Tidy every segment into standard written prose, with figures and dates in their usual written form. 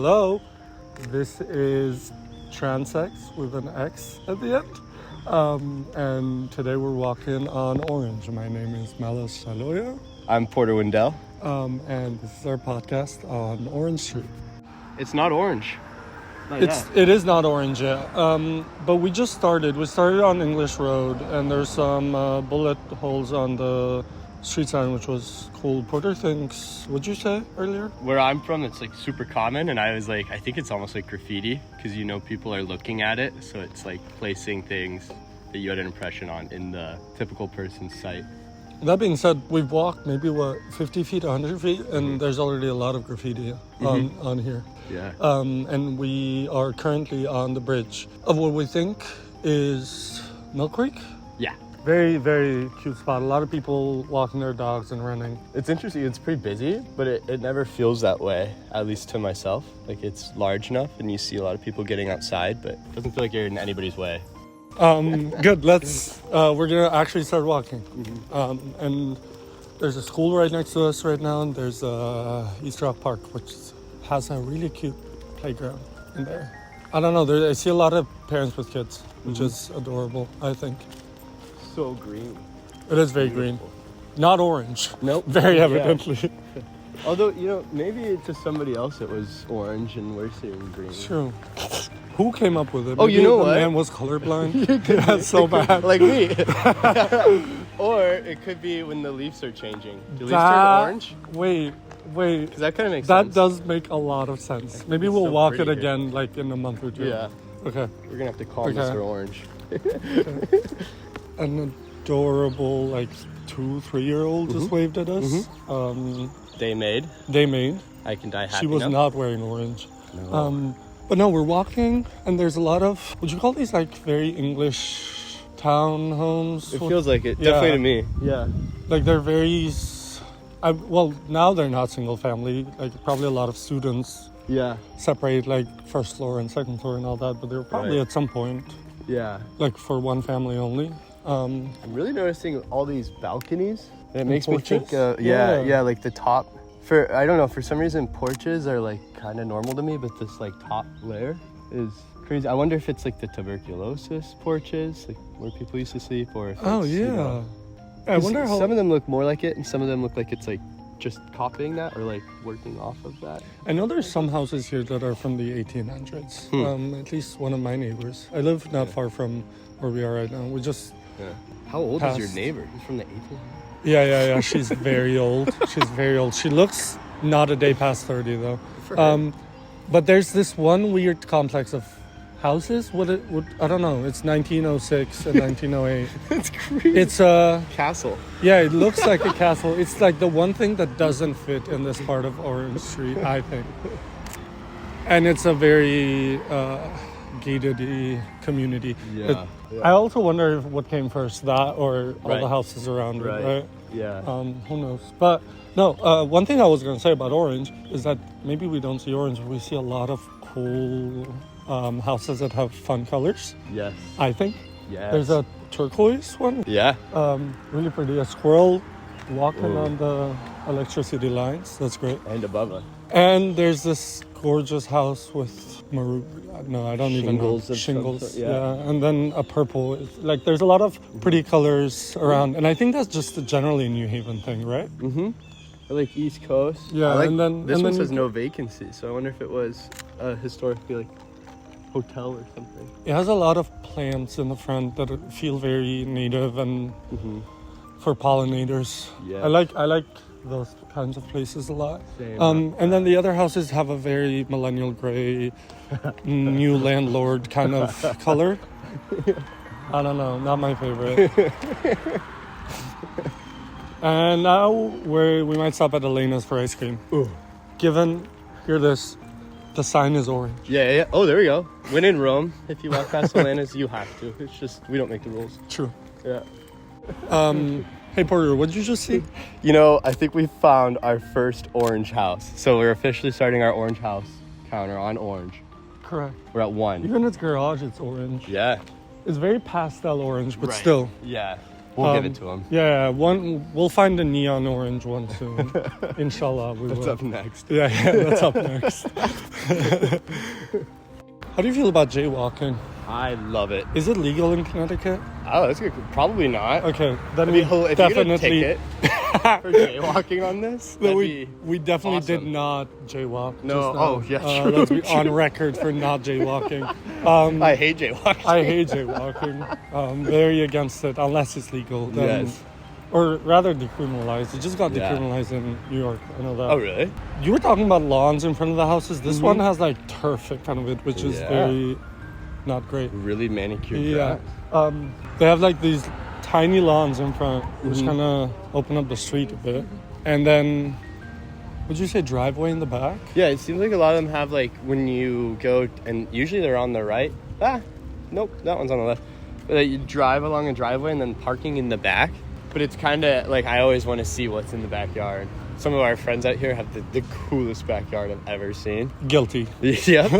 Hello, this is Transects with an X at the end. And today we're walking on Orange. My name is Melos. I'm Porter Wendell. And this is our podcast on Orange Street. It's not orange. It is not orange yet. But we just started. We started on English Road, and there's some bullet holes on the street sign, which was cool. Porter thinks, what'd you say earlier? Where I'm from, it's like super common, and I was like, I think it's almost like graffiti, because people are looking at it, so it's like placing things that you had an impression on in the typical person's sight. That being said, we've walked maybe 50 feet, 100 feet, and there's already a lot of graffiti on here. Yeah. And we are currently on the bridge of what we think is Mill Creek. Yeah. Very, very cute spot. A lot of people walking their dogs and running. It's interesting. It's pretty busy, but it never feels that way, at least to myself. Like, it's large enough, and you see a lot of people getting outside, but it doesn't feel like you're in anybody's way. Good. We're gonna actually start walking. And there's a school right next to us right now, and there's East Rock Park, which has a really cute playground in there. I don't know. I see a lot of parents with kids, which is adorable, I think. So green. It is very green. Not orange. Nope. Very evidently. Yeah. Although, maybe to somebody else it was orange and we're seeing green. True. Who came up with it? Oh, maybe you know the what? man was colorblind. Yeah, so bad. Like me. Or it could be when the leaves are changing. Do leaves turn orange? Wait. Because that kind of makes sense. That does make a lot of sense. Maybe It's we'll so walk it pretty again, like in a month or two. Yeah. Okay. We're going to have to call Mr. Orange. An adorable, 2-3-year-old just waved at us. Day made. I can die happy She was now. not wearing orange. No. But no, we're walking, and there's a lot of, would you call these very English townhomes? It feels like it. Yeah. Definitely to me. Yeah. They're very, now they're not single family. Probably a lot of students Yeah. separate first floor and second floor and all that, but they were probably at some point Yeah. for one family only. I'm really noticing all these balconies. And it makes porches? me think, yeah, like the top. I don't know, for some reason porches are kind of normal to me, but this top layer is crazy. I wonder if it's the tuberculosis porches, where people used to sleep, or if it's, I wonder how some of them look more like it, and some of them look like it's just copying that or working off of that. I know there's some houses here that are from the 1800s. At least one of my neighbors. I live not far from where we are right now. We just How old is your neighbor? He's from the 1800s. Yeah. She's very old. She looks not a day past 30 though. But there's this one weird complex of houses. I don't know. It's 1906 and 1908. That's crazy. It's a castle. Yeah, it looks like a castle. It's the one thing that doesn't fit in this part of Orange Street, I think. And it's a very gated community. Yeah. I also wonder what came first, that or all the houses around it, right? Yeah. Who knows? But no, one thing I was going to say about Orange is that maybe we don't see orange, but we see a lot of cool houses that have fun colors. Yes. I think. Yes. There's a turquoise one. Yeah. Really pretty. A squirrel walking on the electricity lines. That's great. And above us. And there's this gorgeous house with maroon. No, I don't even know. Shingles. Yeah. And then a purple. There's a lot of pretty colors around. And I think that's just a generally New Haven thing, right? Mm-hmm. East Coast. Yeah. This one says no vacancy, so I wonder if it was historically hotel or something. It has a lot of plants in the front that feel very native and for pollinators. Yeah. I like those kinds of places a lot. Same. And then the other houses have a very millennial gray, new landlord kind of color. I don't know, not my favorite. And now we might stop at Elena's for ice cream. Ooh. Hear this, the sign is orange. Yeah. Oh, there we go. When in Rome, if you walk past Elena's, you have to. It's just, we don't make the rules. True. Yeah. Hey Porter, what did you just see? I think we found our first orange house. So we're officially starting our orange house counter on orange. Correct. We're at 1. Even its garage, it's orange. Yeah. It's very pastel orange, but still. Yeah. We'll give it to him. Yeah, we'll find a neon orange one soon. Inshallah, we That's will. up next. Yeah, that's up next. How do you feel about jaywalking? I love it. Is it legal in Connecticut? Oh, that's good. Probably not. Okay, then I we mean, if definitely you get a ticket for jaywalking on this, No, that'd we definitely awesome. did not jaywalk. No, Just, true, let's be true. on record for not jaywalking. I hate jaywalking. I hate jaywalking. Very against it unless it's legal. Then, Yes. Or rather decriminalized. It just got Yeah. decriminalized in New York. I know that. Oh, really? You were talking about lawns in front of the houses. This one has like turf in front of it, which is Yeah. very not great. Really manicured Yeah. grass. They have like these tiny lawns in front, which Mm-hmm. kind of open up the street a bit. And then, would you say driveway in the back? Yeah, it seems like a lot of them have, like, when you go, and usually they're on the right. Nope, that one's on the left. But you drive along a driveway and then parking in the back. But it's kind of like, I always want to see what's in the backyard. Some of our friends out here have the coolest backyard I've ever seen. Guilty. Yep.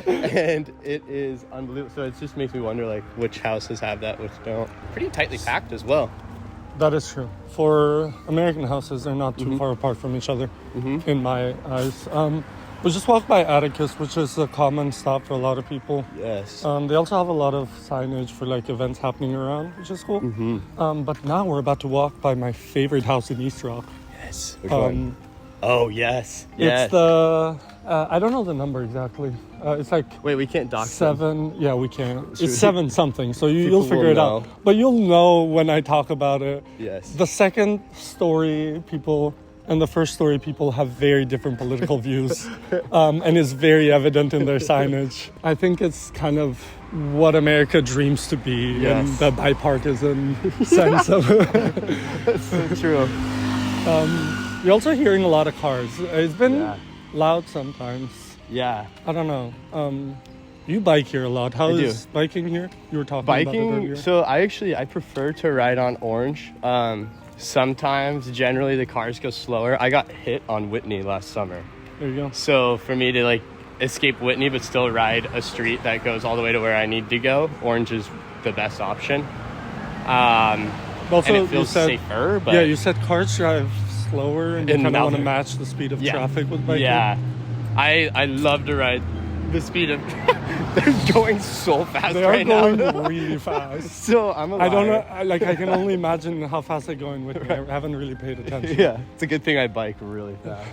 And it is unbelievable. So it just makes me wonder, like, which houses have that, which don't. Pretty tightly packed as well. That is true. For American houses, they're not too far apart from each other, in my eyes. We just walked by Atticus, which is a common stop for a lot of people. Yes. They also have a lot of signage for like events happening around, which is cool. But now we're about to walk by my favorite house in East Rock. Yes. Which one? Oh, yes. It's the I don't know the number exactly. It's like Wait, we can't dox them. 7. Yeah, we can. Should It's we? 7 something. So you'll People figure will it out. know. But you'll know when I talk about it. Yes. The second story people and the first story people have very different political views, and it's very evident in their signage. I think it's kind of what America dreams to be in Yes. the bipartisan sense of it. That's so true. You're also hearing a lot of cars. It's been Yeah. loud sometimes. Yeah. I don't know. You bike here a lot. How I is biking here? You were talking about it Biking, earlier. so I prefer to ride on Orange. Sometimes, generally, the cars go slower. I got hit on Whitney last summer. There you go. So for me to, like, escape Whitney but still ride a street that goes all the way to where I need to go, Orange is the best option. Also, and it feels you said, safer, but yeah, you said cars drive slower and you And kind of now want to they're- match the speed of Yeah. traffic with biking. yeah, I love to ride the speed of. They're going so fast They are right going now. really fast. So I'm a I don't know. liar. I can only imagine how fast they're going with me. I haven't really paid attention. Yeah, it's a good thing I bike really fast.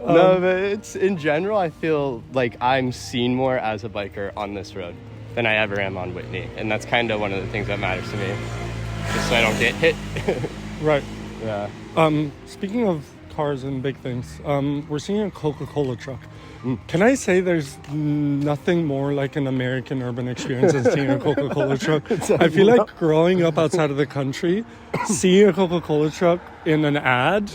No, but it's in general, I feel like I'm seen more as a biker on this road than I ever am on Whitney, and that's kind of one of the things that matters to me, just so I don't get hit. Right. Yeah. Speaking of cars and big things, we're seeing a Coca-Cola truck. Can I say there's nothing more like an American urban experience than seeing a Coca-Cola truck? I feel like growing up outside of the country, seeing a Coca-Cola truck in an ad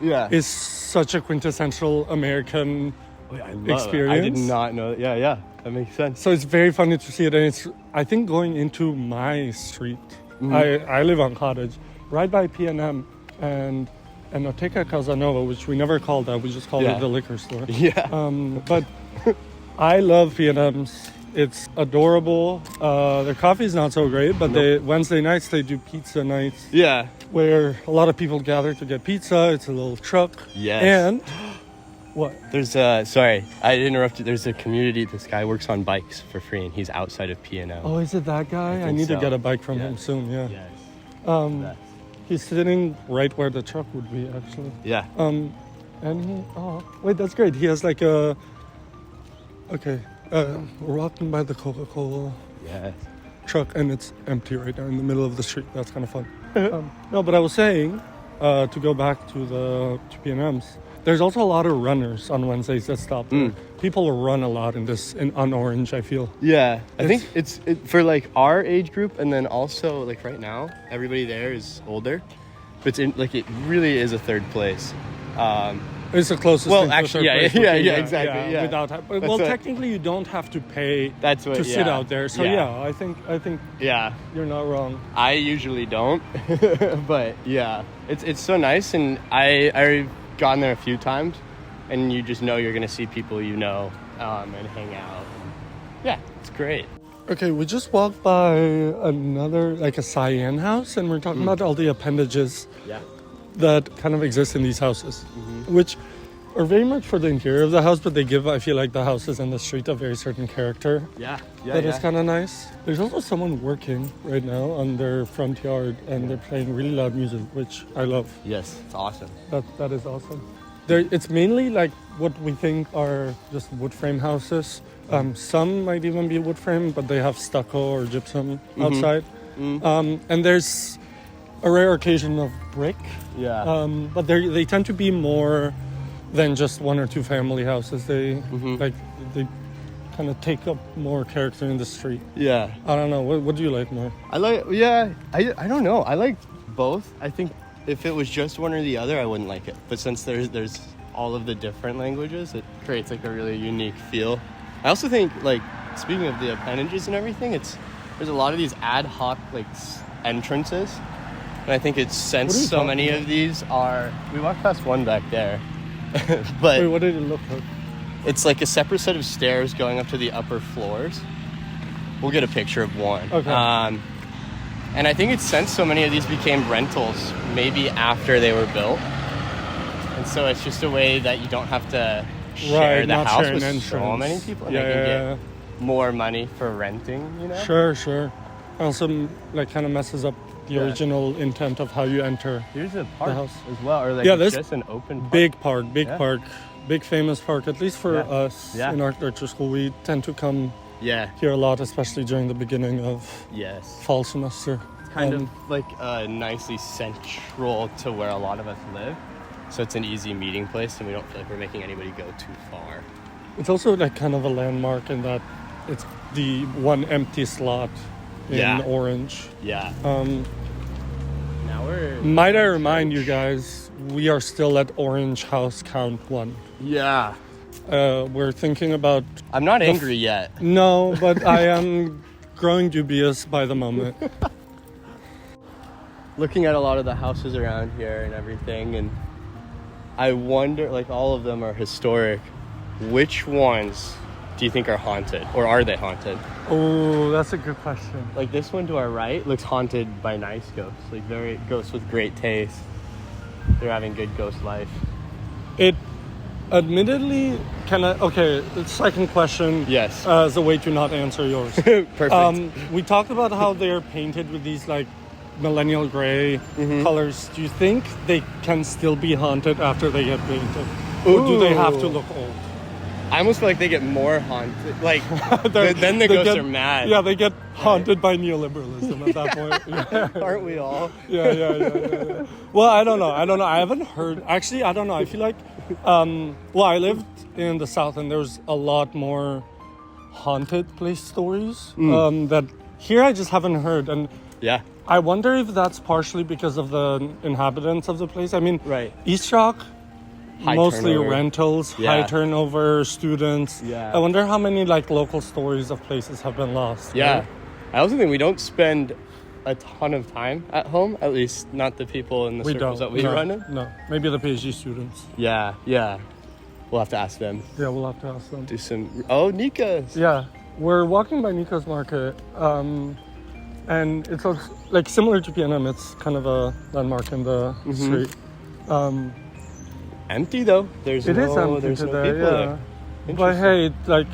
Yeah. is such a quintessential American I love experience. it. I did not know. Yeah, that makes sense. So it's very funny to see it, and it's I think going into my street. I live on Cottage, right by P&M and Enoteca Casanova, which we never called that. We just called Yeah. it the liquor store. Yeah. But I love P&M's. It's adorable. Their coffee is not so great, but Wednesday nights they do pizza nights Yeah. where a lot of people gather to get pizza. It's a little truck. Yes. And what? There's sorry, I interrupted. There's a community. This guy works on bikes for free, and he's outside of P&O. Oh, is it that guy? I think need to so. get a bike from Yeah. him soon. Yeah. Yes. Best. He's sitting right where the truck would be, actually. Yeah. And he, oh, wait, that's great. He has like a, okay, we're walking by the Coca-Cola Yes. truck and it's empty right now in the middle of the street. That's kind of fun. No, but I was saying, to go back to P&M's, there's also a lot of runners on Wednesdays that stop there. People run a lot on Orange, I feel. Yeah, I think it's for like our age group, and then also like right now, everybody there is older, but it really is a third place. It's the closest Well, thing to a actually, third place yeah, would be, exactly, yeah. Without, well, what- technically, you don't have to pay That's what. to sit yeah. out there. So Yeah. I think Yeah, you're not wrong. I usually don't, but yeah, it's so nice, and I've gone there a few times, and you just know you're gonna see people you know, and hang out. Yeah, it's great. Okay, we just walked by another, like a cyan house, and we're talking about all the appendages Yeah. that kind of exist in these houses, which are very much for the interior of the house, but they give, I feel like, the houses and the street a very certain character. Yeah. Yeah. That is kind of nice. There's also someone working right now on their front yard, and they're playing really loud music, which I love. Yes, it's awesome. That is awesome. It's mainly like what we think are just wood frame houses. Some might even be wood frame, but they have stucco or gypsum outside. And there's a rare occasion of brick. Yeah. But they tend to be more than just one or two family houses. They kind of take up more character in the street. Yeah. I don't know. What do you like more? I don't know. I like both. I think if it was just one or the other, I wouldn't like it. But since there's all of the different languages, it creates like a really unique feel. I also think, like, speaking of the appendages and everything, there's a lot of these ad hoc like entrances, and I think it's since so many of these are. We walked past one back there, but Wait, what did it look like? it's like a separate set of stairs going up to the upper floors. We'll get a picture of one. Okay. And I think it's since so many of these became rentals, maybe after they were built, and so it's just a way that you don't have to share the house with so many people, and they can get more money for renting, you know? Sure. Also, like, kind of messes up the original intent of how you enter. Here's a park the house as well, or like this just an open park. Big park, big famous park, at least for us in architecture school. We tend to come here a lot, especially during the beginning of fall semester. It's kind of like nicely central to where a lot of us live. So it's an easy meeting place, and we don't feel like we're making anybody go too far. It's also like kind of a landmark in that it's the one empty slot in orange. Yeah. Now might I remind you guys, we are still at Orange House Count 1. Yeah. We're thinking about... I'm not angry yet. No, but I am growing dubious by the moment. Looking at a lot of the houses around here and everything, and I wonder, like, all of them are historic. Which ones do you think are haunted, or are they haunted? Oh, that's a good question. Like this one to our right looks haunted by nice ghosts, like very ghosts with great taste. They're having good ghost life. It admittedly the second question as a way to not answer yours. Perfect. We talked about how they're painted with these like millennial gray colors. Do you think they can still be haunted after they get painted? Or do they have to look old? I almost feel like they get more haunted. Like, then the ghosts are mad. Yeah, they get haunted by neoliberalism at that point. Yeah. Aren't we all? Yeah. Well, I don't know. I haven't heard. Actually, I don't know. I feel like, I lived in the South, and there's a lot more haunted place stories that here I just haven't heard. And I wonder if that's partially because of the inhabitants of the place. I mean, East Rock, mostly turnover. Rentals, high turnover, students. I wonder how many like local stories of places have been lost. Right? I also think we don't spend a ton of time at home, at least not the people in the circles that we run in. No, maybe the PhD students. Yeah. We'll have to ask them. Yeah, we'll have to ask them. Do some... Oh, Nika's. Yeah, we're walking by Nika's Market, and it's also, like similar to PNM. It's kind of a landmark in the street. Empty though. There's no people there. But hey, like,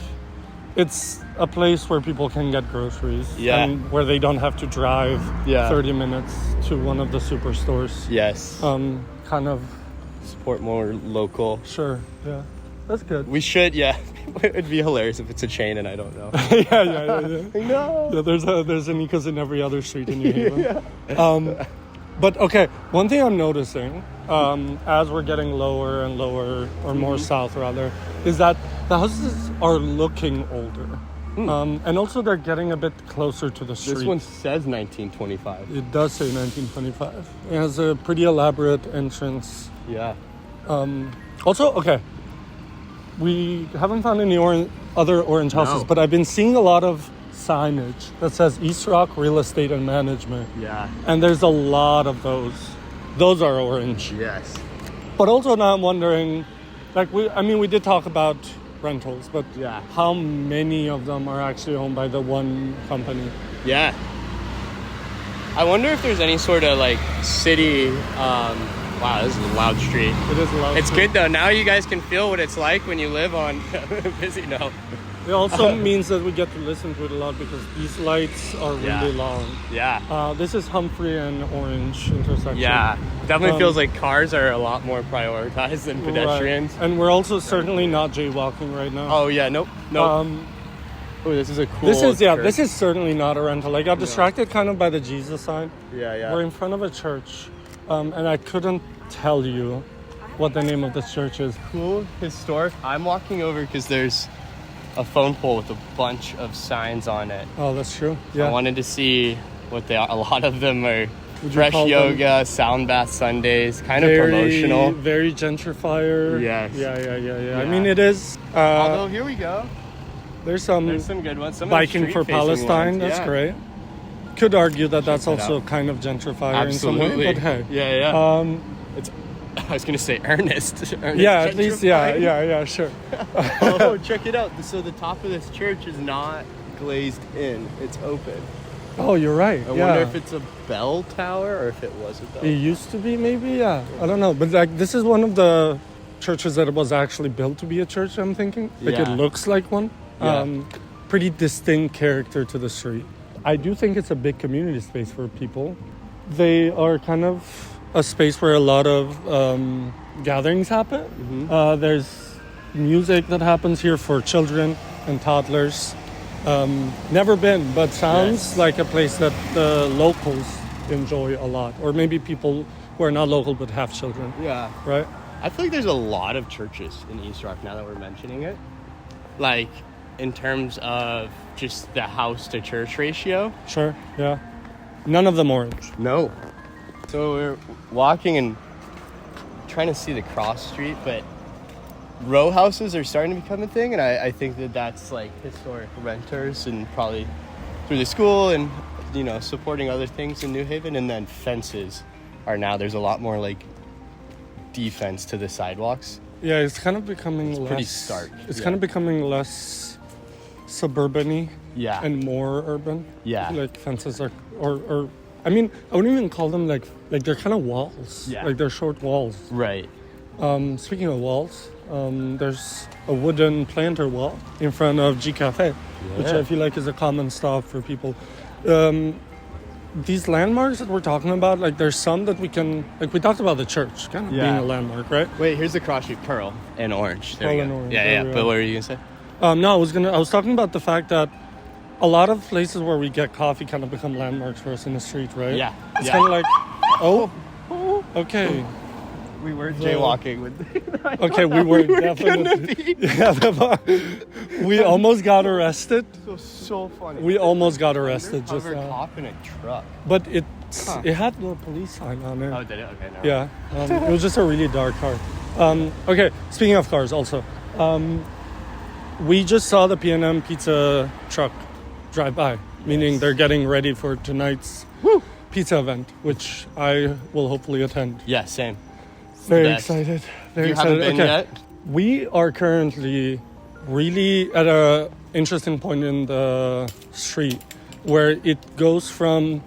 it's a place where people can get groceries. And where they don't have to drive 30 minutes to one of the superstores. Yes. Kind of support more local. Sure. Yeah. That's good. We should. It'd be hilarious if it's a chain and I don't know. Yeah. No. Yeah, there's a Nika's in every other street in New Haven. But okay, one thing I'm noticing as we're getting lower and lower, or more south rather, is that the houses are looking older. And also they're getting a bit closer to the street. This one says 1925. It does say 1925. It has a pretty elaborate entrance. Yeah. Also, okay, we haven't found any other orange houses, but I've been seeing a lot of signage that says East Rock Real Estate and Management. Yeah. And there's a lot of those. Those are orange. Yes. But also now I'm wondering, like, we did talk about rentals, but Yeah. how many of them are actually owned by the one company? Yeah. I wonder if there's any sort of like city. Wow, this is a loud street. It is a lot. It's good though. Now you guys can feel what it's like when you live on busy. No. It also means that we get to listen to it a lot because these lights are really long. Yeah. This is Humphrey and Orange intersection. Yeah. Definitely feels like cars are a lot more prioritized than pedestrians. Right. And we're also certainly not jaywalking right now. Oh yeah, nope. Oh, this is a cool. This is certainly not a rental. I got distracted kind of by the Jesus sign. Yeah. We're in front of a church, and I couldn't tell you what the name of this church is. Cool, historic. I'm walking over because there's a phone pole with a bunch of signs on it. Oh, that's true. Yeah. I wanted to see what they are. A lot of them are Would you fresh call yoga, sound bath Sundays, kind of very, promotional. Very gentrifier. Yes. Yeah. I mean, it is. Although, here we go. There's some good ones. Some biking for Palestine. That's great. Could argue that that's also kind of gentrifier in some way, but hey. Yeah. It's. I was gonna say earnest. Yeah, at least. Yeah. Sure. Oh, check it out. So the top of this church is not glazed in; it's open. Oh, you're right. I wonder if it's a bell tower or if it was a bell. It used to be, maybe. Yeah, I don't know. But like, this is one of the churches that was actually built to be a church. I'm thinking, like, it looks like one. Yeah. Pretty distinct character to the street. I do think it's a big community space for people. They are kind of a space where a lot of gatherings happen. Mm-hmm. There's music that happens here for children and toddlers. Never been, but sounds like a place that the locals enjoy a lot. Or maybe people who are not local but have children. Yeah. Right? I feel like there's a lot of churches in East Rock now that we're mentioning it. Like, in terms of just the house to church ratio. Sure, yeah. None of them orange. No. So we're walking and trying to see the cross street, but row houses are starting to become a thing, and I think that's like historic renters and probably through the school and, you know, supporting other things in New Haven. And then fences are now, there's a lot more like defense to the sidewalks. Yeah, it's kind of becoming less... pretty stark. It's kind of becoming less suburban-y and more urban. Yeah. Like fences are... Or I mean, I wouldn't even call them like they're kind of walls. Yeah. Like they're short walls. Right. Speaking of walls, there's a wooden planter wall in front of G Cafe, which I feel like is a common stop for people. These landmarks that we're talking about, like there's some that we can, like we talked about the church kind of being a landmark, right? Wait, here's the cross street, Pearl and Orange. There Pearl we and go. Orange, Yeah. But what were you gonna say? No, I was talking about the fact that a lot of places where we get coffee kind of become landmarks for us in the street, right? Yeah. It's kind of like, okay. We were jaywalking with. Okay, we were definitely. Yeah, we almost got arrested. It was so funny. We almost got arrested just Undercover now. cop in a truck. But it had no police sign on it. Oh, did it? Okay, no. Yeah, it was just a really dark car. Okay, speaking of cars, also, we just saw the P&M pizza truck drive by, meaning they're getting ready for tonight's pizza event, which I will hopefully attend. Yeah, same. Very excited. Very excited. Haven't been yet? We are currently really at a interesting point in the street where it goes from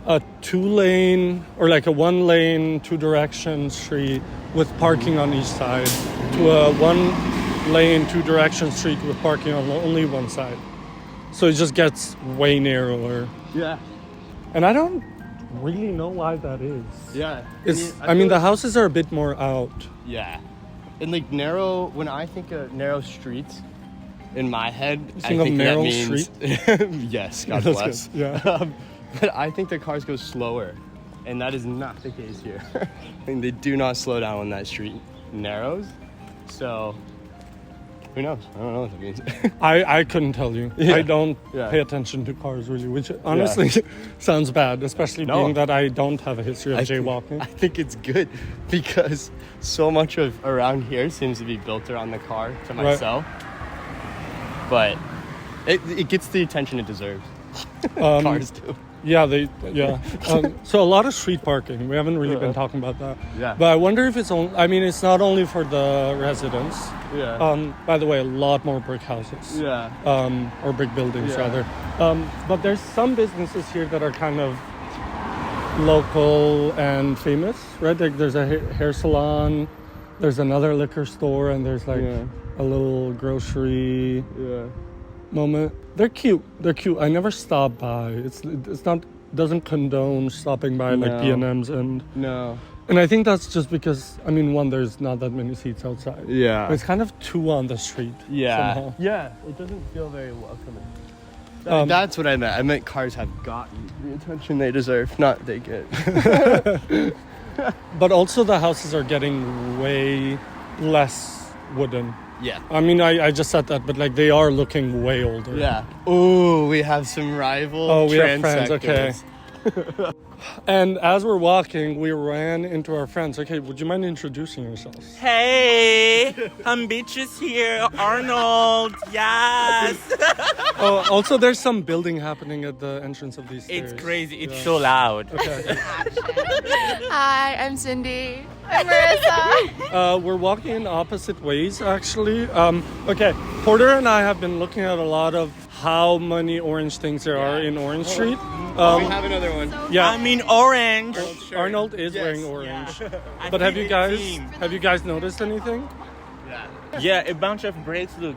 a 2-lane or like a 1-lane, 2-direction street with parking on each side to a 1-lane, 2-direction street with parking on only one side. So it just gets way narrower. Yeah. And I don't really know why that is. Yeah. I mean, the houses are a bit more out. Yeah. And like narrow, when I think of narrow streets, in my head, I think of think narrow that means... street? Yes, God bless. Yeah. But I think the cars go slower. And that is not the case here. I mean, they do not slow down when that street narrows. So... who knows? I don't know what that means. I couldn't tell you. Yeah. I don't Yeah. pay attention to cars really, which honestly sounds bad, especially being that I don't have a history of jaywalking. I think it's good because so much of around here seems to be built around the car to myself. But it gets the attention it deserves. Cars do. So a lot of street parking. We haven't really been talking about that. Yeah. But I wonder if it's only. I mean, it's not only for the residents. Yeah. By the way, a lot more brick houses. Yeah. Or brick buildings Yeah. rather. But there's some businesses here that are kind of local and famous, right? Like there's a hair salon, there's another liquor store, and there's like a little grocery moment. They're cute. I never stop by. It's not doesn't condone stopping by like B&Ms and I think that's just because one, there's not that many seats outside. Yeah. It's kind of too on the street. Somehow. Yeah. It doesn't feel very welcoming. That's what I meant. I meant cars have gotten the attention they deserve, not they get. But also the houses are getting way less wooden. Yeah. I just said that, but like they are looking way older. Yeah. Ooh, we have some rival. Oh, we have friends. Transects. Okay. And as we're walking, we ran into our friends. Okay, would you mind introducing yourselves? Hey, bitches here, Arnold. Yes. Oh, also there's some building happening at the entrance of these stairs. It's crazy. It's so loud. Okay. Hi, I'm Cindy. I'm Marissa. We're walking in opposite ways, actually. Okay, Porter and I have been looking at a lot of how many orange things there are in Orange Street. We have another one. Yeah, I mean orange. Arnold is wearing orange. Yeah. But have you guys noticed anything? Yeah, a bunch of braids. Look,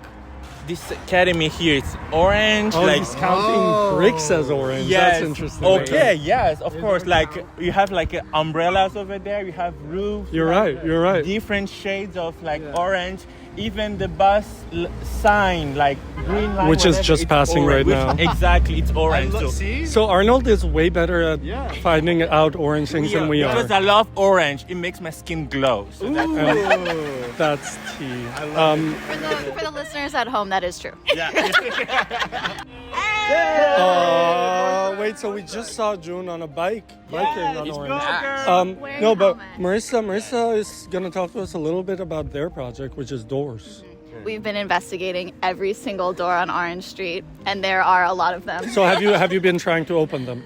this academy here, it's orange. Oh, like he's counting bricks as orange. yes. That's interesting. Okay, yes, of course. Like you have like umbrellas over there. You have roofs. You're right. Different shades of like orange. Even the bus sign, like green line, Which is whatever, just it's passing right orange. now. Exactly, it's orange. See? So Arnold is way better at finding out orange things than we are. Because I love orange, it makes my skin glow. So that's That's tea. For the listeners at home, that is true. Wait, so we just saw June on a biking on it's orange. Wearing No, a but helmet. Marissa is gonna talk to us a little bit about their project, which is doors. We've been investigating every single door on Orange Street, and there are a lot lot of them. So have you been trying to open them?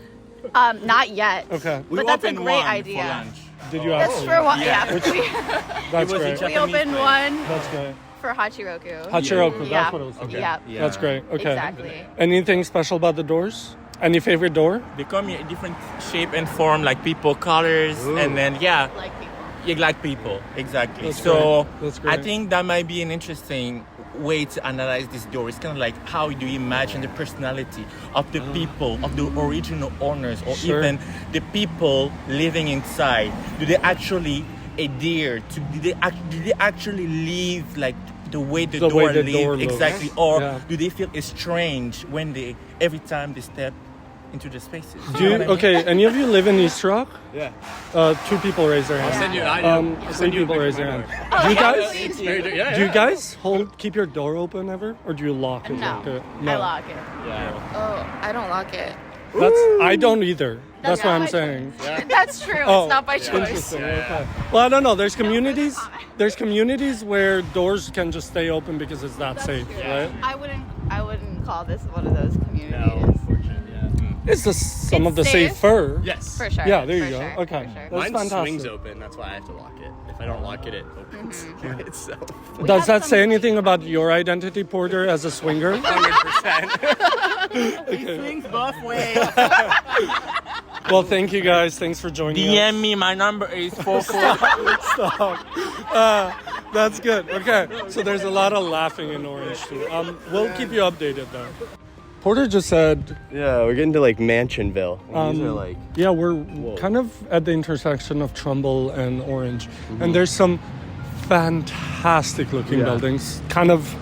Not yet. Okay. But that's a opened great one idea. For lunch. Did you That's actually? for one. Yeah. Yeah. That's was a great. Japanese We opened place. one That's great. for Hachiroku. Hachiroku, Yeah. that's what it was. Okay. Yeah. That's great. Okay. Exactly. Anything special about the doors? Any favorite door? They come in a different shape and form, like people, colors, and then Like people. you like people. Exactly. That's so great. That's great. I think that might be an interesting way to analyze this door. It's kind of like how do you imagine the personality of the people, of the original owners, or Sure. even the people living inside. Do they actually adhere to? Do they actually live like the way the door way the lives? door looks. Exactly. Or Yeah. do they feel strange when every time they step into the spaces? Do you, okay, any of you live in East Rock? Yeah. 2 people raise their hand. Send you an item. 3 people raise their hand. Oh, Do you yeah, guys? please. Do you guys keep your door open ever, or do you lock it? No, Like it? I lock it. Yeah. Oh, I don't lock it. I don't either. That's what not I'm my saying. That's true. Oh, It's not by choice. Interesting. Okay. Well, I don't know. There's communities. There's communities where doors can just stay open because it's that safe, right? I wouldn't call this one of those communities. No, unfortunately, It's just some It's of the safe. safer. Yes. For sure. Yeah, there you for go. sure, Okay. for sure. That's Mine fantastic. swings open. That's why I have to lock it. If I don't lock it, it opens by itself. We Does have that some say really anything fun about ones. your identity, Porter, as a swinger? 100%. Things both ways. Well, thank you guys. Thanks for joining us. DM me. My number is 44. That's good. Okay, so there's a lot of laughing in Orange too. We'll keep you updated though. Porter just said, Yeah, we're getting to like Mansionville. And these are like yeah, we're kind of at the intersection of Trumbull and Orange, and there's some fantastic looking Yeah. buildings, kind of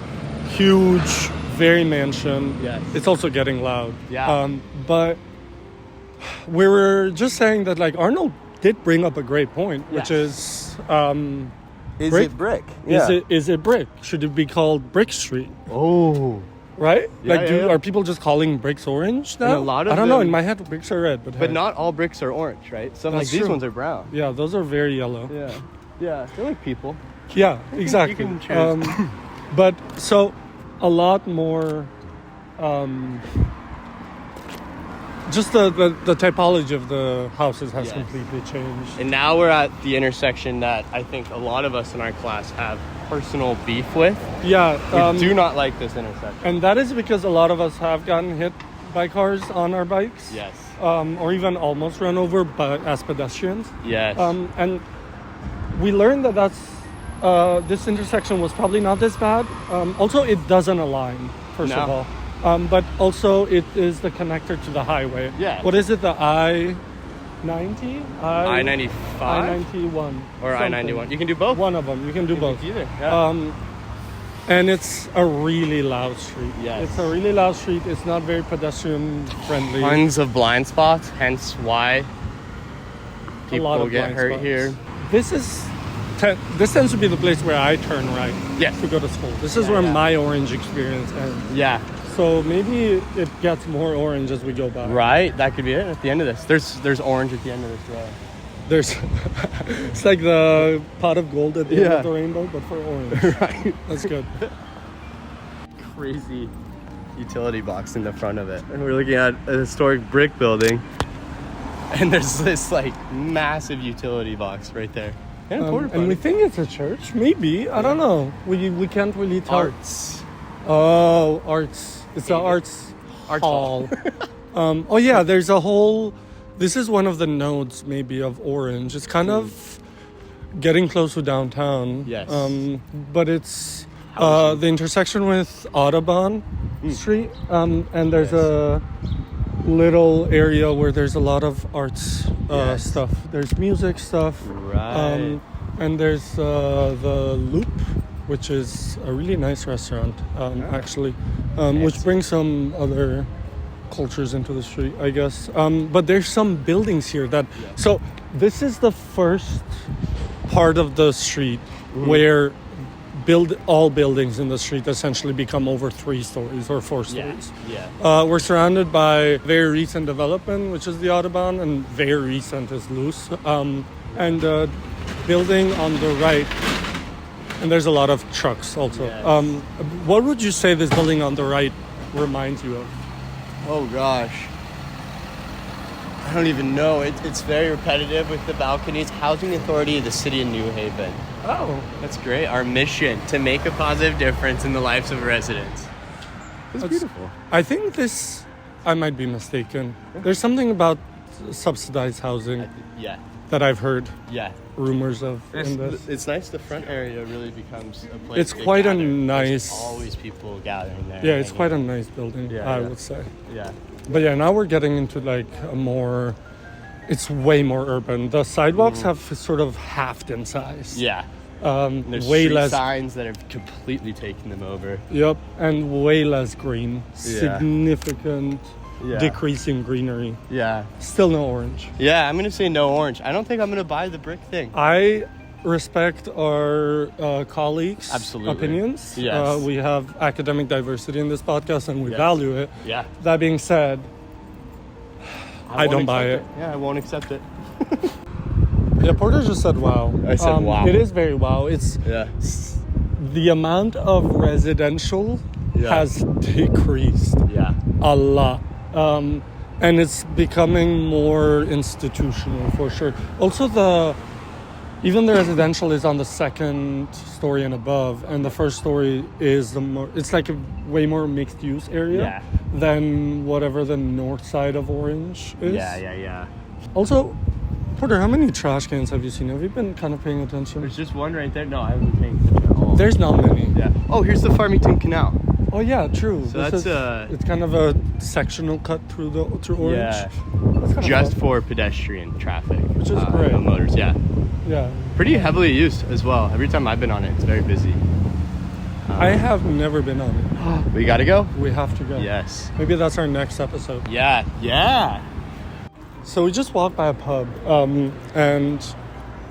huge, very mansion. Yes. It's also getting loud. Yeah. But we were just saying that like Arnold did bring up a great point, which Yes. is Is brick? it brick? Is it brick? Should it be called Brick Street? Oh. Right? Yeah, like, yeah. are people just calling bricks orange now? And a lot of I don't know. them- In my head, bricks are red, but But hey. not all bricks are orange, right? Some like That's these true. ones are brown. Yeah, those are very yellow. Yeah. Yeah. They're like people. Yeah, exactly. can choose. But so, a lot more. just the typology of the houses has Yes. completely changed. And now we're at the intersection that I think a lot of us in our class have personal beef with. Yeah, We do not like this intersection. and that is because a lot of us have gotten hit by cars on our bikes. Yes. Or even almost run over as pedestrians. Yes. And we learned that this intersection was probably not this bad. Also, it doesn't align, first of No. all. But also, it is the connector to the highway. Yeah. What is it, the I-90? I-95? I-91. Or something. I-91. You can do both. One of them. You can do both. Either. Yeah. And it's a really loud street. Yes. It's a really loud street. It's not very pedestrian friendly. Tons of blind spots, hence why A lot people of get blind hurt spots. here. This tends to be the place where I turn right Yes. to go to school. This is Yeah, where yeah. my orange experience ends. Yeah. So maybe it gets more orange as we go by. Right. That could be it at the end of this. There's orange at the end of this row. There's it's like the pot of gold at the end Yeah. of the rainbow, but for orange. Right. That's good. Crazy utility box in the front of it. And we're looking at a historic brick building. And there's this like massive utility box right there. And, a porta And we potty. think it's a church. Maybe. I don't know. We can't really tell. Arts. Oh, arts. It's the arts hall. Oh yeah, there's a whole. This is one of the nodes maybe of Orange. It's kind of getting close to downtown. Yes. But it's the intersection with Audubon Street. And there's a little area where there's a lot of arts Yes. stuff. There's music stuff. Right. And there's the Loop, which is a really nice restaurant, actually, which brings some other cultures into the street, I guess. But there's some buildings here that... So this is the first part of the street where all buildings in the street essentially become over 3 stories or 4 stories. Yeah. We're surrounded by very recent development, which is the Audubon, and very recent is Loose. And building on the right, and there's a lot of trucks also. Yes. What would you say this building on the right reminds you of? Oh gosh. I don't even know. It's very repetitive with the balconies. Housing Authority of the City of New Haven. Oh, That's great. Our mission to make a positive difference in the lives of residents. It's beautiful. I think this, I might be mistaken. There's something about subsidized housing Yeah. that I've heard Yeah. rumors of in this. It's nice. The front area really becomes a place. It's to quite a gather. nice- There's always people gathering there. Yeah, it's hanging quite a out. nice building, Yeah, I yeah. would say. Yeah. But yeah, now we're getting into like a more, it's way more urban. The sidewalks have sort of halved in size. Yeah. There's Way street less. signs that have completely taken them over. Yep, and way less green. Yeah. Significant Yeah. decrease in greenery. Yeah. Still no orange. Yeah, I'm gonna say no orange. I don't think I'm gonna buy the brick thing. I respect our colleagues' Absolutely. opinions. Yes. We have academic diversity in this podcast, and we Yes. value it. Yeah. That being said, I won't don't buy accept it. Yeah, I won't accept it. Yeah, Porter just said wow. I said wow. It is very wow. It's Yeah. the amount of residential Yeah. has decreased Yeah. a lot. And it's becoming more institutional for sure. Also, even the residential is on the second story and above, and the first story is it's like a way more mixed use area Yeah. than whatever the north side of Orange is. Yeah. Also, Porter, how many trash cans have you seen? Have you been kind of paying attention? There's just one right there. No, I haven't been paying attention at all. There's not many. Yeah. Oh, here's the Farmington Canal. Oh yeah, true. So that's, it's kind of a sectional cut through Orange. Yeah. That's kind Just of fun. for pedestrian traffic. Which is great. No motors, yeah. Yeah. Pretty heavily used as well. Every time I've been on it, it's very busy. I have never been on it. We gotta go? We have to go. Yes. Maybe that's our next episode. Yeah. So we just walked by a pub, and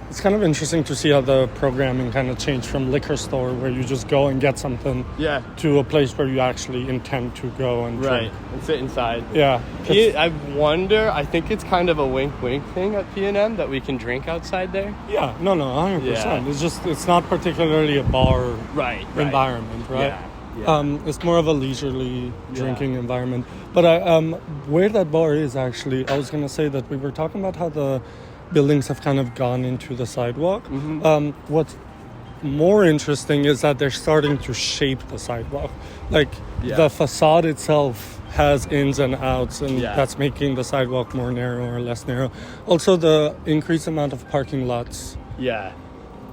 it's kind of interesting to see how the programming kind of changed from liquor store where you just go and get something Yeah. to a place where you actually intend to go and Right. drink. And sit inside. Yeah. I wonder, I think it's kind of a wink-wink thing at P&M that we can drink outside there. No, 100%. Yeah. It's not particularly a bar Right. environment, right? Yeah. Yeah. It's more of a leisurely drinking environment. But where that bar is actually, I was gonna say that we were talking about how the buildings have kind of gone into the sidewalk. What's more interesting is that they're starting to shape the sidewalk. Like the facade itself has ins and outs, and that's making the sidewalk more narrow or less narrow. Also, the increased amount of parking lots. Yeah,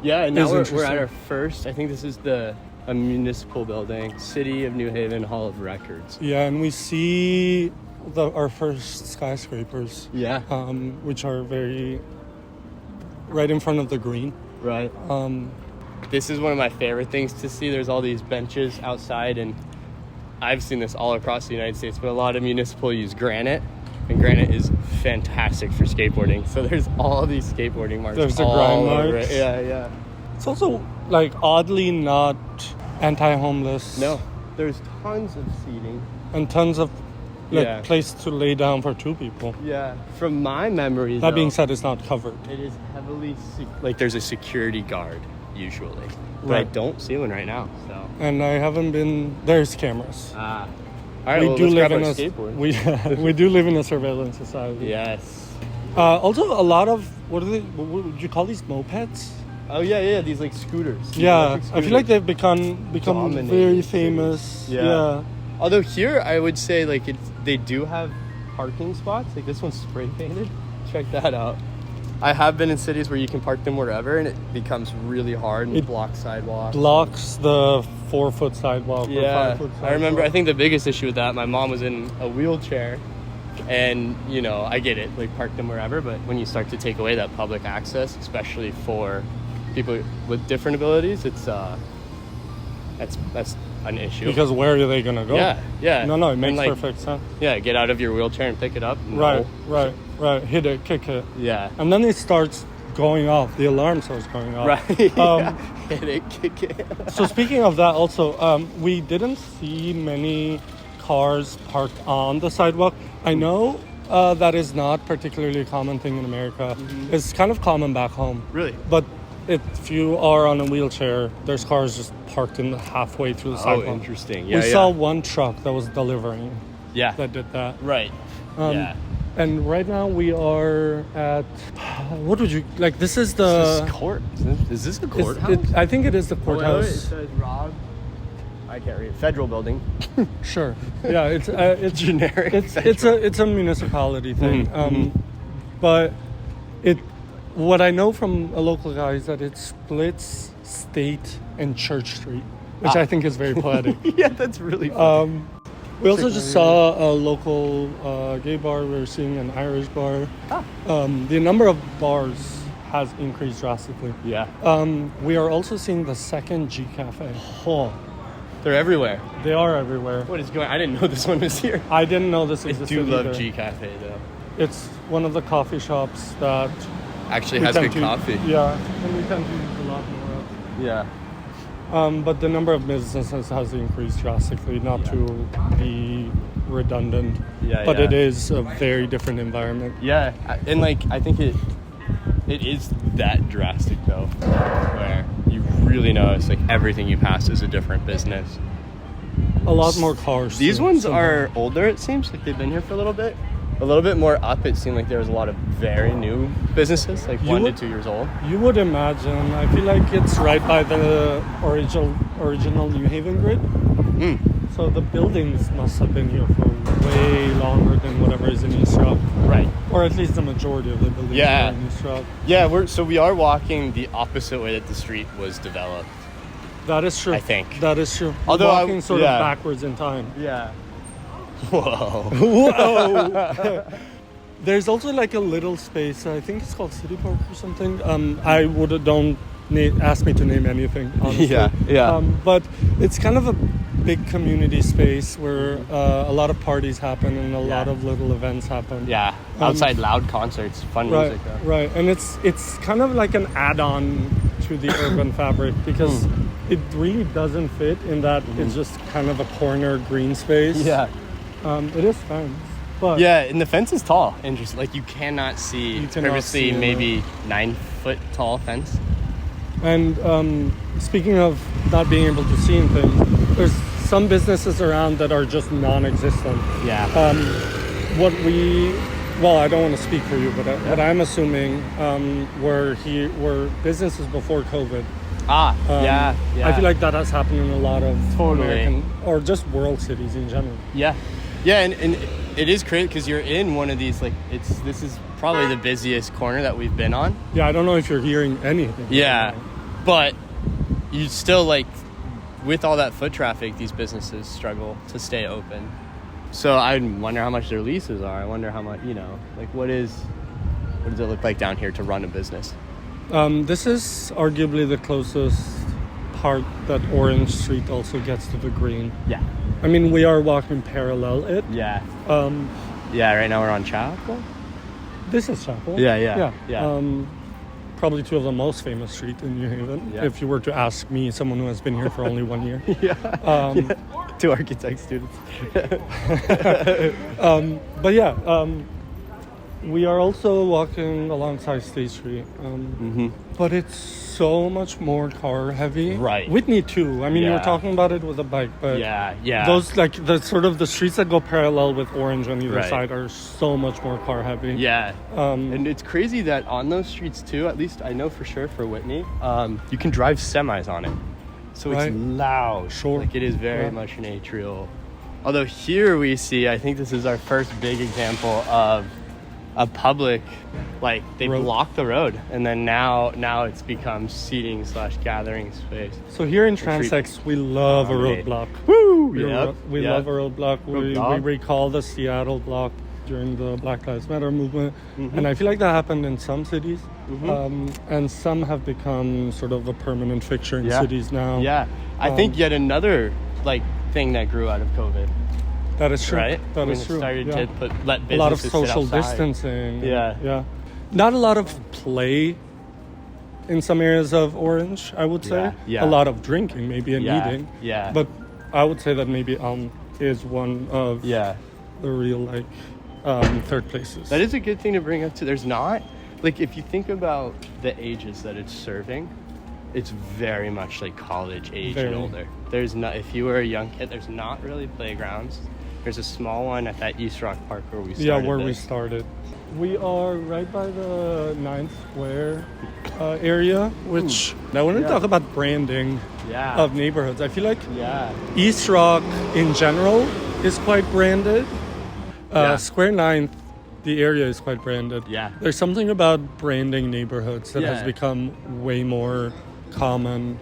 and now Is we're interesting. at our first, I think this is a municipal building, City of New Haven Hall of Records. Yeah, and we see our first skyscrapers. Yeah. Which are right in front of the green. Right. This is one of my favorite things to see. There's all these benches outside, and I've seen this all across the United States, but a lot of municipal use granite, and granite is fantastic for skateboarding. So there's all these skateboarding marks. There's the all grind over marks. it. Yeah. It's also like oddly not anti-homeless. No, there's tons of seating. And tons of place to lay down for two people. Yeah. From my memory, That being said, it's not covered. it is heavily like there's a security guard usually, but I Right. don't see one right now. So. And I haven't been. There's cameras. All right. We well, do let's live grab in our a skateboard. we do live in a surveillance society. Yes. Also, a lot of what would you call these mopeds? Oh yeah. These like scooters. These Yeah, electric I feel like scooters. they've become Dominating very cities. famous. Yeah. Although here, I would say like they do have parking spots. Like this one's spray painted. Check that out. I have been in cities where you can park them wherever, and it becomes really hard and It blocks sidewalks. blocks the 4-foot sidewalk. Or Yeah, 5-foot sidewalk. I remember. I think the biggest issue with that, my mom was in a wheelchair, and I get it, like park them wherever. But when you start to take away that public access, especially for people with different abilities, it's that's an issue. Because where are they gonna go? Yeah. No, it makes And, perfect sense. Yeah, get out of your wheelchair and pick it up. Right. Hit it, kick it, Yeah. and then it starts going off. The alarm starts going off. Right. Yeah. Hit it, kick it. So speaking of that, also, we didn't see many cars parked on the sidewalk. I know that is not particularly a common thing in America. It's kind of common back home. Really? But if you are on a wheelchair, there's cars just parked in halfway through the Oh, sidewalk. interesting. Yeah, We saw one truck that was delivering Yeah. that did that. Right. Yeah. And right now we are at what would you like? This is the. Is this court? Is this the it's- courthouse? I think it is the It courthouse. says Rob. I can't read. Federal building. Sure. Yeah, it's Generic. it's a municipality thing. But what I know from a local guy is that it splits State and Church Street, which I think is very poetic. Yeah, that's really funny. We also just saw a local gay bar. We were seeing an Irish bar. The number of bars has increased drastically. Yeah. We are also seeing the second G Cafe. Oh, they're everywhere. They are everywhere. What is going? I didn't know this one was here. I didn't know this I existed do love either. G Cafe though. It's one of the coffee shops that Actually we has tend good to- coffee. Yeah, and we tend to use a lot more of. Yeah. But the number of businesses has increased drastically, not to be redundant. Yeah, but yeah. it is a very different environment. Yeah, and like I think it is that drastic though, where you really notice like everything you pass is a different business. A lot more cars. These too, ones somehow. are older. It seems like they've been here for a little bit. A little bit more up. It seemed like there was a lot of very new businesses, like 1 to 2 years old. You would imagine. I feel like it's right by the original New Haven grid. So the buildings must have been here for way longer than whatever is in East Rock. Right. Or at least the majority of the buildings Yeah. are in East Rock. Yeah, we are walking the opposite way that the street was developed. That is true. I think. That is true. Although We're walking sort of yeah. backwards in time. Yeah. Whoa. Whoa! There's also like a little space. I think it's called City Park or something. I would don't ask me to name anything. Honestly. Yeah. But it's kind of a big community space where a lot of parties happen and a lot of little events happen. Yeah. Outside loud concerts, fun Right. music. Though. Right. And it's kind of like an add-on to the urban fabric because it really doesn't fit in that it's just kind of a corner green space. Yeah. It is fenced, but Yeah, and the fence is tall. Interesting. Like you cannot see. You It's cannot previously see it. maybe 9 foot tall fence. And speaking of not being able to see anything, there's some businesses around that are just non-existent. Yeah. I don't want to speak for you, but I'm assuming were businesses before COVID. Yeah. I feel like that has happened in a lot of Totally. American or just world cities in general. Yeah, and it is crazy because you're in one of these, like, this is probably the busiest corner that we've been on. Yeah, I don't know if you're hearing anything. Yeah, but you still, like, with all that foot traffic, these businesses struggle to stay open. So I wonder how much their leases are. I wonder how much, like, what does it look like down here to run a business? This is arguably the closest part that Orange Street also gets to the green. Yeah. I mean, we are walking parallel it. Yeah. Um, Yeah, right now we're on Chapel. this is Chapel. Yeah. Probably two of the most famous streets in New Haven. Yeah. If you were to ask me, someone who has been here for only 1 year. Yeah. Two architect students. But yeah, we are also walking alongside State Street. But it's so much more car heavy. Right. Whitney too. I mean, you were Yeah. talking about it with a bike, but Yeah. those, like, the sort of the streets that go parallel with Orange on either Right. side are so much more car heavy. Yeah. Um, And it's crazy that on those streets too, at least I know for sure for Whitney, you can drive semis on it. So Right. it's loud. Sure. Like, it is very Yeah. much an atrial. Although here we see, I think this is our first big example of a public, like, they Road. block the road, and then now it's become seating / gathering space. So here in Street. Transects, we love a Dominate. roadblock. Woo! We love a roadblock. We Roadblock. recall the Seattle block during the Black Lives Matter movement. Mm-hmm. And I feel like that happened in some cities. And some have become sort of a permanent fixture in Yeah. cities now. Yeah. I think yet another, like, thing that grew out of COVID, That is true. right? That When is it true. started yeah. to let A lot of businesses sit social outside. distancing. Yeah. Not a lot of play in some areas of Orange, I would say. Yeah. A lot of drinking, maybe, and Yeah, eating. yeah. But I would say that maybe is one of Yeah. the real, like, third places. That is a good thing to bring up too. There's not, like, if you think about the ages that it's serving, it's very much like college age Very. and older. There's not, if you were a young kid, there's not really playgrounds. There's a small one at that East Rock Park where we started. Yeah, where we this. started. We are right by the 9th Square area, which I want to Yeah. talk about branding Yeah. of neighborhoods. I feel like Yeah. East Rock in general is quite branded. Yeah. Square 9th, the area is quite branded. Yeah. There's something about branding neighborhoods that has Yeah. become way more common,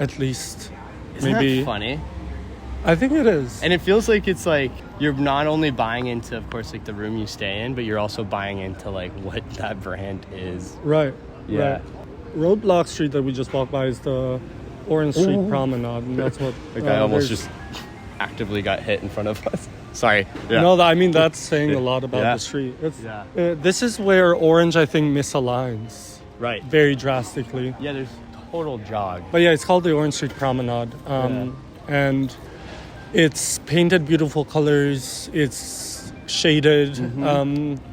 at least. Isn't maybe that funny? I think it is. And it feels like it's like you're not only buying into, of course, like the room you stay in, but you're also buying into like what that brand is. Right. Yeah. Right. Roadblock Street that we just walked by is the Orange Street Ooh. Promenade, and that's what. The guy almost there's- just actively got hit in front of us. Sorry. Yeah. No, I mean that's saying a lot about Yeah. the street. It's, Yeah. This is where Orange, I think, misaligns Right. very drastically. Yeah, there's total jog. But yeah, it's called the Orange Street Promenade, and it's painted beautiful colors. It's shaded.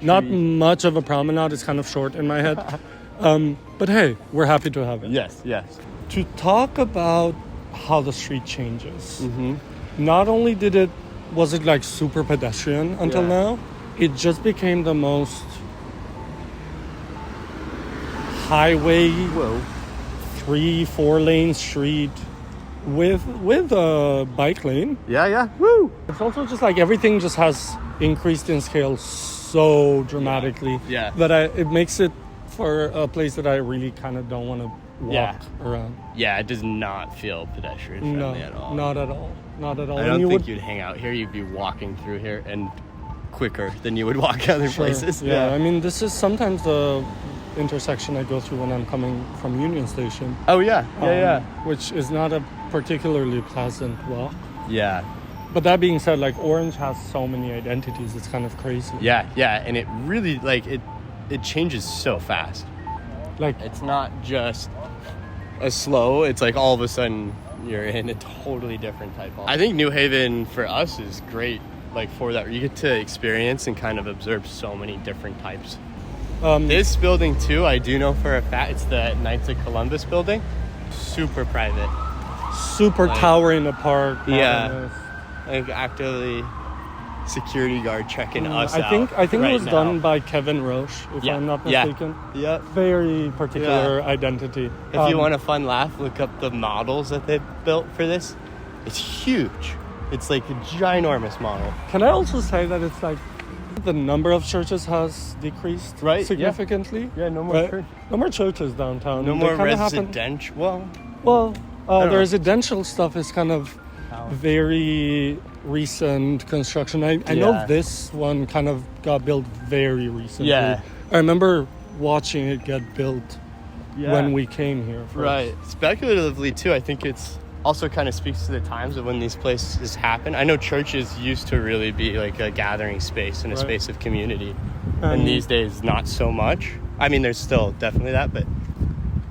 Not much of a promenade. It's kind of short in my head. But hey, we're happy to have it. Yes, yes. To talk about how the street changes. Not only was it like super pedestrian until Yeah. now, it just became the most highway Whoa. 3-4 lane street with a bike lane. Yeah. Woo! It's also just like everything just has increased in scale so dramatically Yeah. that it makes it for a place that I really kind of don't want to walk Yeah. around. Yeah, it does not feel pedestrian No, friendly at all. not at all. Not at all. I And don't you think would- you'd hang out here. You'd be walking through here and quicker than you would walk other Sure. places. Yeah, I mean, this is sometimes the intersection I go through when I'm coming from Union Station. Oh yeah. Yeah. Which is not a particularly pleasant walk. Yeah. But that being said, like, Orange has so many identities, it's kind of crazy. Yeah. And it really, like, it changes so fast. Like, It's not just a slow, it's like all of a sudden you're in a totally different type of. I think New Haven for us is great, like, for that. You get to experience and kind of observe so many different types. This building too, I do know for a fact, it's the Knights of Columbus building. Super private. super Like- towering apart. Yeah. modernist. Like actively security guard checking us I think out it right was now. done by Kevin Roche, if Yeah. I'm not Yeah. mistaken. Yep. Very particular identity. If you want a fun laugh, look up the models that they built for this. It's huge. It's like a ginormous model. Can I also say that it's like the number of churches has decreased Right, yeah. significantly? Yeah, no more Right? church. No more churches downtown. No They more kinda happen- residential. Well, Well, don't the know. residential stuff is kind of very recent construction. I know Yeah. this one kind of got built very recently. Yeah. I remember watching it get built when we came here. First. right. Speculatively too, I think it's also kind of speaks to the times of when these places happen. I know churches used to really be like a gathering space and a Right. space of community, and these days not so much. I mean, there's still definitely that, but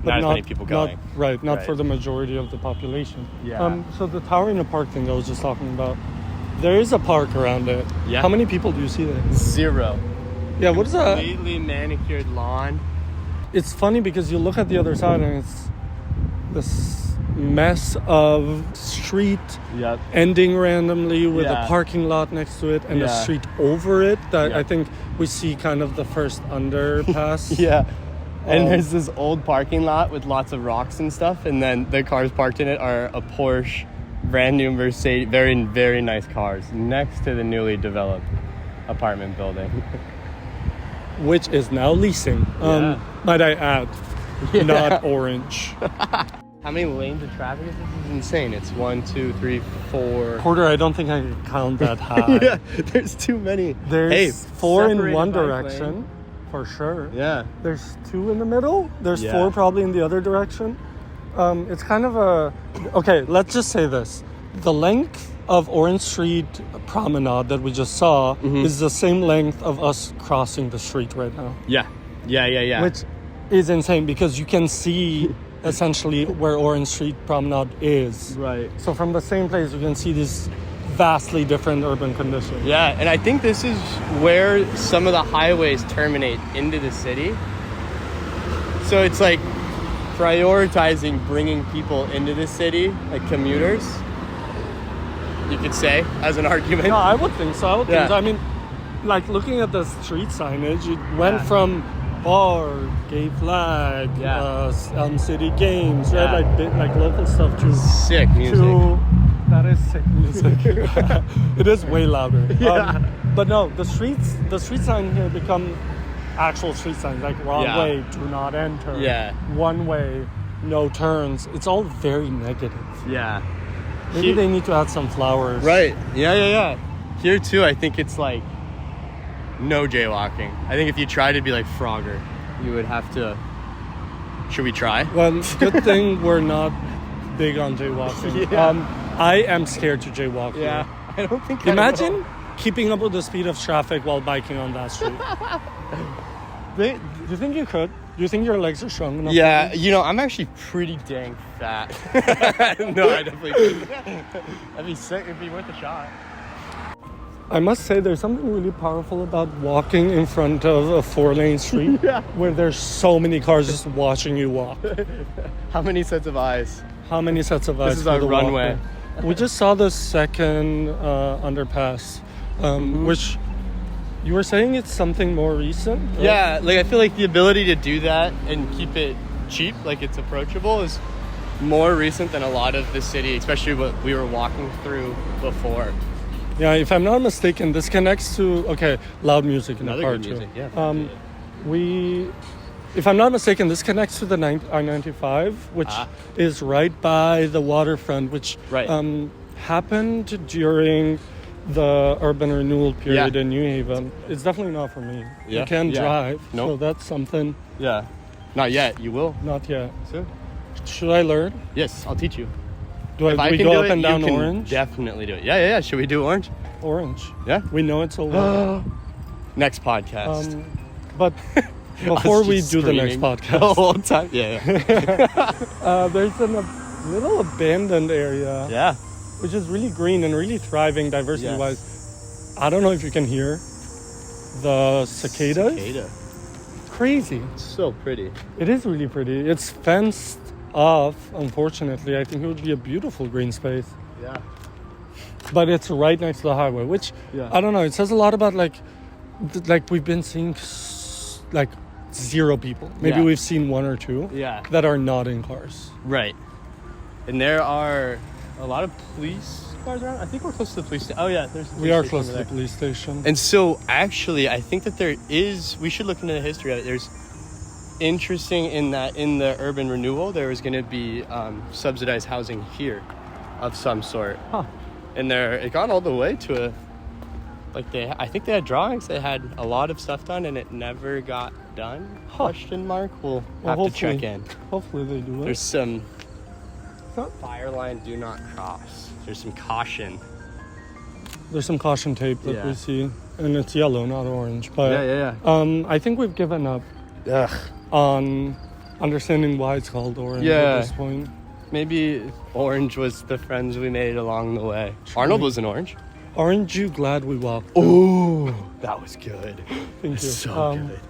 not as many people going. Not Right. for the majority of the population. Yeah. So the tower in the park thing I was just talking about, there is a park around it. Yeah. How many people do you see there? Zero. Yeah, what is that? Completely manicured lawn. It's funny because you look at the other side and it's this mess of street Yep. ending randomly with Yeah. a parking lot next to it and a Yeah. street over it that Yeah. I think we see kind of the first underpass. Yeah. And Um, there's this old parking lot with lots of rocks and stuff, and then the cars parked in it are a Porsche, brand new Mercedes, very, very nice cars next to the newly developed apartment building. Which is now leasing. Yeah. Might I add, Yeah. not orange. How many lanes of traffic is this? This is insane. It's 1, 2, 3, 4. Porter, I don't think I can count that high. Yeah, there's too many. There's Hey, 4 in separated one bike direction, lane. for sure. Yeah. There's 2 in the middle. There's Yeah. 4 probably in the other direction. It's kind of a... Okay, let's just say this. The length of Orange Street Promenade that we just saw is the same length of us crossing the street right now. Yeah. Yeah. Which is insane because you can see essentially where Orange Street Promenade is. Right. So from the same place, you can see these vastly different urban conditions. Yeah, and I think this is where some of the highways terminate into the city. So it's like prioritizing bringing people into the city, like commuters, you could say, as an argument. No, I would think so. Yeah. I mean, like looking at the street signage, it went Yeah. from bar, gay flag, Yeah. Elm City Games, Yeah. right? Like local stuff to Sick music. that is sick music. It is way louder. Yeah. But no, the street sign here become actual street signs, like wrong Yeah. way, do not enter. Yeah. One way, no turns. It's all very negative. Yeah. Maybe they need to add some flowers. Right. Yeah. Here too, I think it's like no jaywalking. I think if you tried to be like Frogger, you would have to. Should we try? Well, good thing we're not big on jaywalking. Yeah. I am scared to jaywalk. here. I don't think. I Imagine keeping up with the speed of traffic while biking on that street. Do you think you could? Do you think your legs are strong enough? Yeah, you know, I'm actually pretty dang fat. No, I definitely couldn't. That'd be sick. It'd be worth a shot. I must say there's something really powerful about walking in front of a 4-lane street where there's so many cars just watching you walk. How many sets of eyes? How many sets of eyes? This is for our the runway. walker? We just saw the second underpass, which you were saying it's something more recent. right? Yeah, like I feel like the ability to do that and keep it cheap, like it's approachable, is more recent than a lot of the city, especially what we were walking through before. Yeah, if I'm not mistaken, this connects to loud music in Another the car good too. music, yeah. If I'm not mistaken, this connects to the I-95, which is right by the waterfront, which Right. happened during the urban renewal period Yeah. in New Haven. It's definitely not for me. Yeah. I can't Yeah. drive, Nope. so that's something. Yeah. Not yet. You will. Not yet. Soon. Should I learn? Yes, I'll teach you. Do If I we can go do up it, and down you can Orange? definitely do it. Yeah. Should we do Orange? Orange. Yeah. We know it's so well. Next podcast. But before we do the next the podcast, whole time. Yeah. there's a little abandoned area, Yeah. which is really green and really thriving diversity-wise. I don't know if you can hear the cicadas. Cicada. Crazy. So pretty. It is really pretty. It's fenced off, unfortunately, I think it would be a beautiful green space. Yeah. But it's right next to the highway, which Yeah. I don't know. It says a lot about like we've been seeing like 0 people. Maybe Yeah. we've seen 1 or 2 Yeah. that are not in cars. Right. And there are a lot of police cars around. I think we're close to the police station. Oh yeah, there's. We are close to the police station. And so, actually, I think that there is. We should look into the history of it. There's interesting in that in the urban renewal, there was going to be subsidized housing here, of some sort. Huh. And it got all the way to a. Like I think they had drawings. They had a lot of stuff done, and it never got done. Huh. Question mark. We'll have to hopefully- check in. Hopefully they do it. There's some fire line do not cross. There's some caution. There's some caution tape that Yeah. we see, and it's yellow, not orange. But yeah. I think we've given up Ugh. on understanding why it's called orange Yeah. at this point. Maybe orange was the friends we made along the way. Arnold was an orange. Aren't you glad we walked? Oh, that was good. Thank you. So good.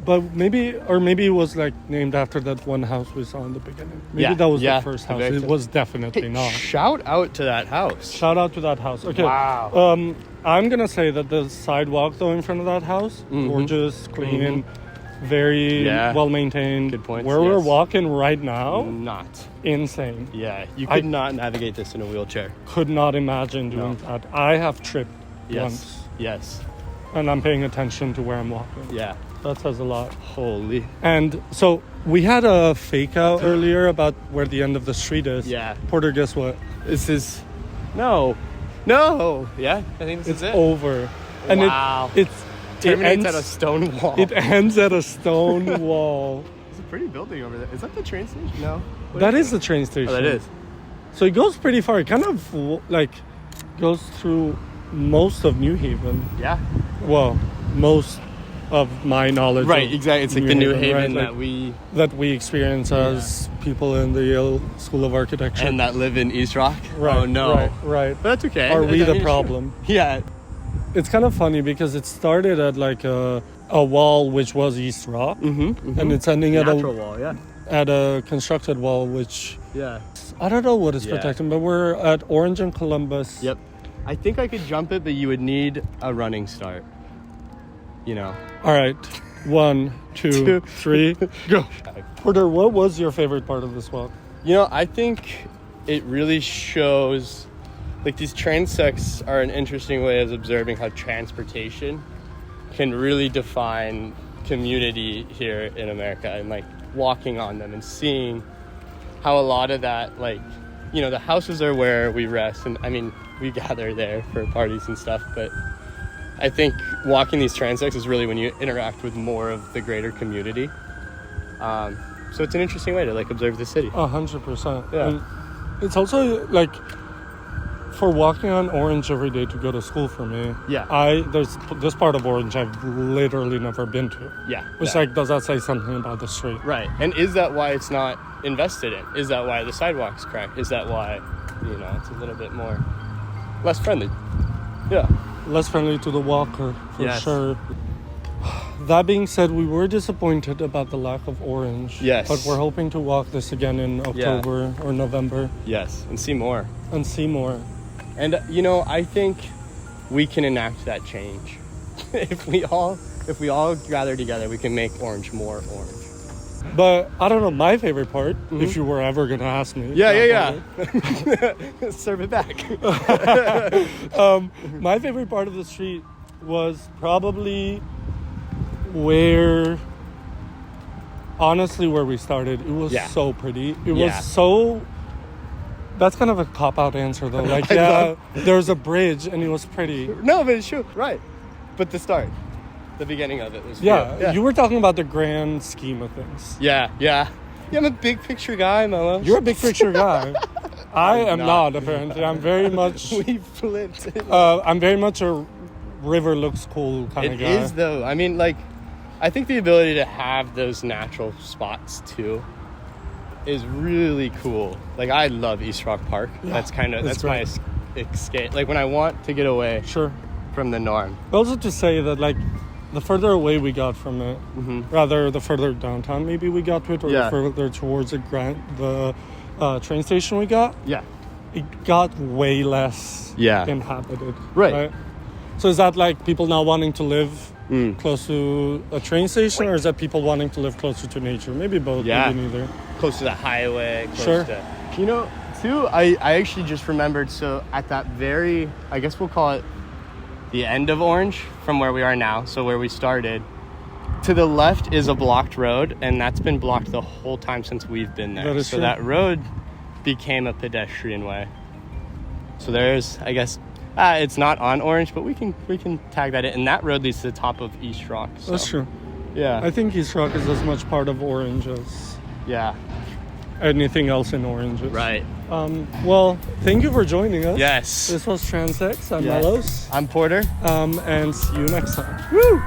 But maybe it was like named after that one house we saw in the beginning. Maybe Yeah, that was yeah, the first the house. very It first. was definitely not. Shout out to that house. Shout out to that house. Okay. Wow. I'm gonna say that the sidewalk though in front of that house, gorgeous, clean, very Yeah. well maintained. Good points, Where we're yes. walking right now, Not. insane. Yeah, you could not navigate this in a wheelchair. Could not imagine doing that. I have tripped Yes. once, Yes. and I'm paying attention to where I'm walking. Yeah. That says a lot. Holy. And so we had a fake out earlier about where the end of the street is. Yeah. Porter, guess what? This is. No. Yeah, I think this It's is it. over. And Wow. it Terminates ends, at a stone wall. it ends at a stone wall. It's a pretty building over there. Is that the train station? No. What That is the train station. Oh, that is. So it goes pretty far. It kind of like goes through most of New Haven. Yeah. Well, most of my knowledge. Right, of exactly. It's like the New Haven right? that we that we experience as people in the Yale School of Architecture. and that live in East Rock. right, Oh no. right. But that's okay. Are we I the mean, problem? sure. Yeah. It's kind of funny because it started at like a wall which was East Rock, and it's ending at Natural wall. Yeah. at a constructed wall which Yeah. I don't know what it's Yeah. protecting, but we're at Orange and Columbus. Yep. I think I could jump it, but you would need a running start. You know. All right, 1, 2, 3, go. Porter, what was your favorite part of this walk? You know, I think it really shows, like, these transects are an interesting way of observing how transportation can really define community here in America, and like walking on them and seeing how a lot of that, like, you know, the houses are where we rest, and I mean, we gather there for parties and stuff, but I think walking these transects is really when you interact with more of the greater community. So it's an interesting way to like observe the city. 100%. Yeah. And it's also like for walking on Orange every day to go to school for me. Yeah. There's this part of Orange I've literally never been to. Yeah. Which yeah. like does that say something about the street? Right. And is that why it's not invested in? Is that why the sidewalks crack? Is that why, you know, it's a little bit more less friendly? Yeah. Less friendly to the walker for Yes. sure. That being said, we were disappointed about the lack of orange. Yes. But we're hoping to walk this again in October or November Yes. And see more. and see more. And you know, I think we can enact that change. if we all gather together, we can make orange more orange. But I don't know, my favorite part, if you were ever gonna ask me. Yeah. Serve it back. My favorite part of the street was probably where we started. It was Yeah. so pretty. It Yeah. was so. That's kind of a cop-out answer though. Like, I yeah, know. there's a bridge and it was pretty. No, but it's true. Right. But the start, the beginning of it was Yeah, yeah. you were talking about the grand scheme of things. Yeah. I'm a big picture guy, Melos. You're a big picture guy. I am not. not, apparently. I'm very much. We flipped it. I'm very much a river looks cool kind of It guy. is though. I mean, like, I think the ability to have those natural spots too is really cool. Like, I love East Rock Park. Yeah, That's it's my escape. Like when I want to get away Sure. from the norm. But also to say that, like, the further away we got from it, rather the further downtown maybe we got to it, or Yeah. the further towards the train station we got, Yeah. it got way less Yeah. inhabited. Right. So is that like people now wanting to live close to a train station, or is that people wanting to live closer to nature? Maybe both, Yeah. maybe neither. Close to the highway. Close Sure. To, you know, too, I actually just remembered, so at that very, I guess we'll call it the end of Orange from where we are now, so where we started, to the left is a blocked road, and that's been blocked the whole time since we've been there. That is so true. that road became a pedestrian way. So there's, I guess, it's not on Orange, but we can tag that in. And that road leads to the top of East Rock. So, That's true. Yeah. I think East Rock is as much part of Orange as Yeah. anything else in Orange is. Right. Well, thank you for joining us. Yes. This was Transects. I'm Yeah. Melos. I'm Porter. And see you next time. Woo!